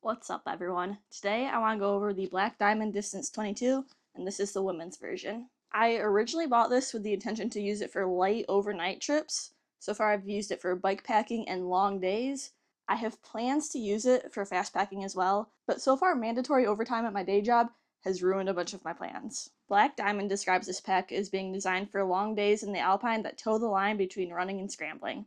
What's up, everyone? Today I want to go over the Black Diamond Distance 22, and this is the women's version. I originally bought this with the intention to use it for light overnight trips. So far I've used it for bike packing and long days. I have plans to use it for fast packing as well, but so far mandatory overtime at my day job has ruined a bunch of my plans. Black Diamond describes this pack as being designed for long days in the Alpine that toe the line between running and scrambling.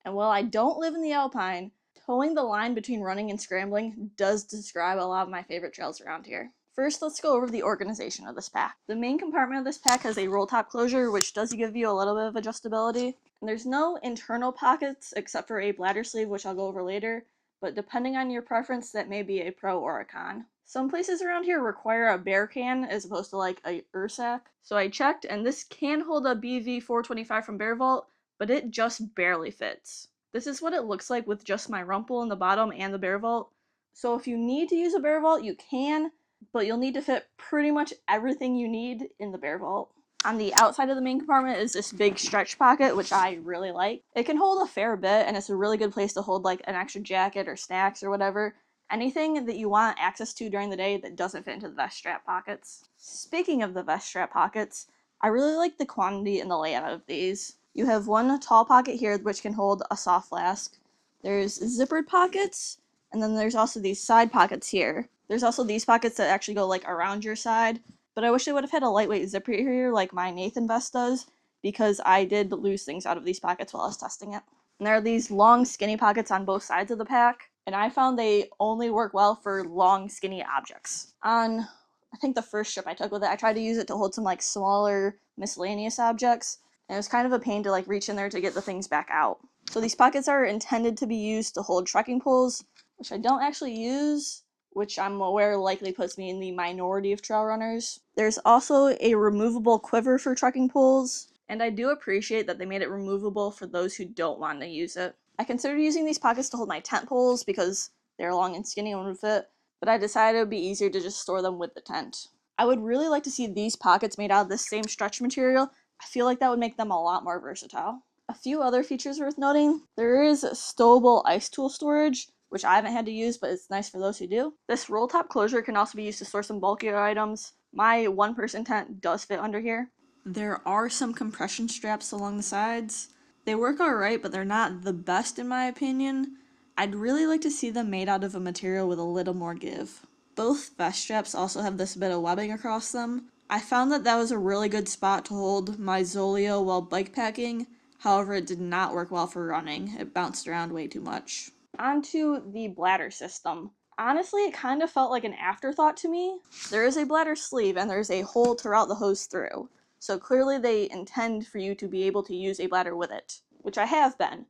And while I don't live in the Alpine, towing the line between running and scrambling does describe a lot of my favorite trails around here. First, let's go over the organization of this pack. The main compartment of this pack has a roll top closure, which does give you a little bit of adjustability. And there's no internal pockets except for a bladder sleeve, which I'll go over later, but depending on your preference, that may be a pro or a con. Some places around here require a bear can as opposed to like a Ursack. So I checked, and this can hold a BV 425 from Bear Vault, but it just barely fits. This is what it looks like with just my rumple in the bottom and the Bear Vault. So if you need to use a Bear Vault, you can, but you'll need to fit pretty much everything you need in the Bear Vault. On the outside of the main compartment is this big stretch pocket, which I really like. It can hold a fair bit, and it's a really good place to hold like an extra jacket or snacks or whatever. Anything that you want access to during the day that doesn't fit into the vest strap pockets. Speaking of the vest strap pockets, I really like the quantity and the layout of these. You have one tall pocket here which can hold a soft flask. There's zippered pockets, and then there's also these side pockets here. There's also these pockets that actually go like around your side, but I wish they would have had a lightweight zipper here like my Nathan vest does, because I did lose things out of these pockets while I was testing it. And there are these long skinny pockets on both sides of the pack, and I found they only work well for long skinny objects. On I think the first trip I took with it, I tried to use it to hold some like smaller miscellaneous objects, and it was kind of a pain to like reach in there to get the things back out. So these pockets are intended to be used to hold trekking poles, which I don't actually use, which I'm aware likely puts me in the minority of trail runners. There's also a removable quiver for trekking poles, and I do appreciate that they made it removable for those who don't want to use it. I considered using these pockets to hold my tent poles because they're long and skinny and would fit, but I decided it would be easier to just store them with the tent. I would really like to see these pockets made out of this same stretch material. I feel like that would make them a lot more versatile. A few other features worth noting. There is stowable ice tool storage, which I haven't had to use, but it's nice for those who do. This roll top closure can also be used to store some bulkier items. My one-person tent does fit under here. There are some compression straps along the sides. They work alright, but they're not the best in my opinion. I'd really like to see them made out of a material with a little more give. Both vest straps also have this bit of webbing across them. I found that was a really good spot to hold my Zoleo while bike packing. However, it did not work well for running. It bounced around way too much. Onto the bladder system. Honestly, it kind of felt like an afterthought to me. There is a bladder sleeve and there's a hole to route the hose through. So clearly they intend for you to be able to use a bladder with it, which I have been.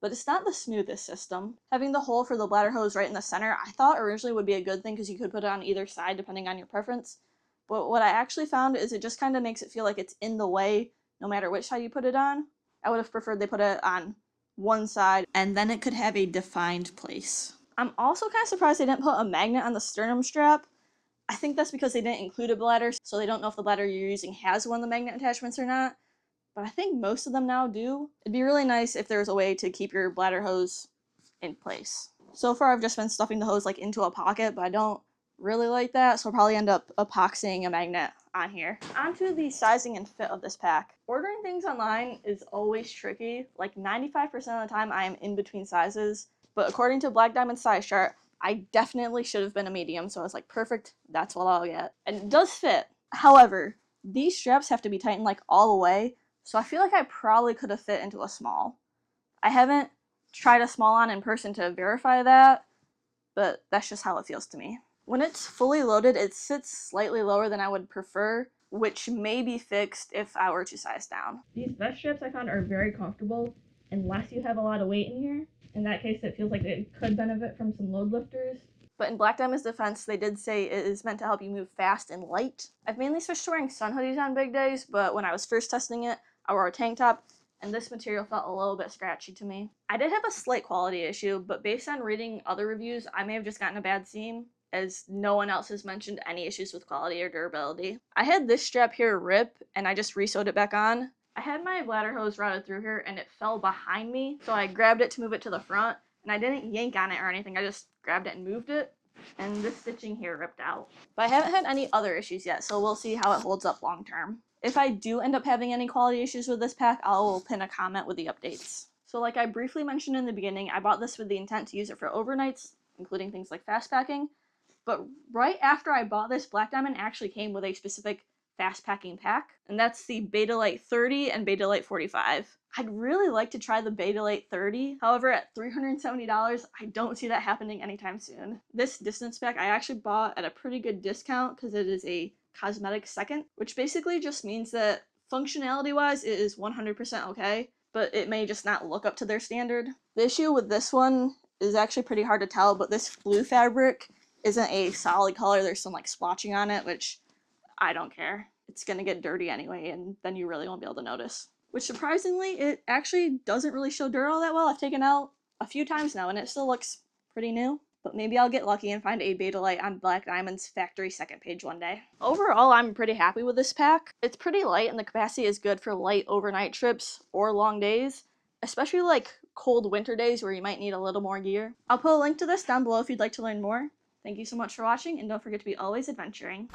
But it's not the smoothest system. Having the hole for the bladder hose right in the center, I thought originally would be a good thing because you could put it on either side depending on your preference. But what I actually found is it just kind of makes it feel like it's in the way no matter which side you put it on. I would have preferred they put it on one side and then it could have a defined place. I'm also kind of surprised they didn't put a magnet on the sternum strap. I think that's because they didn't include a bladder, so they don't know if the bladder you're using has one of the magnet attachments or not. But I think most of them now do. It'd be really nice if there was a way to keep your bladder hose in place. So far I've just been stuffing the hose like into a pocket, but I don't really like that, so I'll probably end up epoxying a magnet on here. Onto the sizing and fit of this pack. Ordering things online is always tricky. Like 95% of the time I am in between sizes, but according to Black Diamond's size chart, I definitely should have been a medium, so I was like, perfect, that's what I'll get. And it does fit. However, these straps have to be tightened like all the way, so I feel like I probably could have fit into a small. I haven't tried a small on in person to verify that, but that's just how it feels to me. When it's fully loaded, it sits slightly lower than I would prefer, which may be fixed if I were to size down. These vest straps I found are very comfortable, unless you have a lot of weight in here. In that case, it feels like it could benefit from some load lifters. But in Black Diamond's defense, they did say it is meant to help you move fast and light. I've mainly switched to wearing sun hoodies on big days, but when I was first testing it, I wore a tank top, and this material felt a little bit scratchy to me. I did have a slight quality issue, but based on reading other reviews, I may have just gotten a bad seam, as no one else has mentioned any issues with quality or durability. I had this strap here rip, and I just re-sewed it back on. I had my bladder hose routed through here, and it fell behind me, so I grabbed it to move it to the front, and I didn't yank on it or anything, I just grabbed it and moved it, and this stitching here ripped out. But I haven't had any other issues yet, so we'll see how it holds up long term. If I do end up having any quality issues with this pack, I'll pin a comment with the updates. So like I briefly mentioned in the beginning, I bought this with the intent to use it for overnights, including things like fast packing. But right after I bought this, Black Diamond actually came with a specific fast packing pack, and that's the Beta 30 and Beta 45. I'd really like to try the Beta 30, however at $370, I don't see that happening anytime soon. This distance pack I actually bought at a pretty good discount because it is a cosmetic second, which basically just means that functionality-wise it is 100% okay, but it may just not look up to their standard. The issue with this one is actually pretty hard to tell, but this blue fabric isn't a solid color. There's some like splotching on it, which I don't care. It's gonna get dirty anyway, and then you really won't be able to notice. Which surprisingly, it actually doesn't really show dirt all that well. I've taken out a few times now and it still looks pretty new. But maybe I'll get lucky and find a Beta Light on Black Diamond's factory second page one day. Overall, I'm pretty happy with this pack. It's pretty light and the capacity is good for light overnight trips or long days, especially like cold winter days where you might need a little more gear. I'll put a link to this down below if you'd like to learn more. Thank you so much for watching, and don't forget to be always adventuring.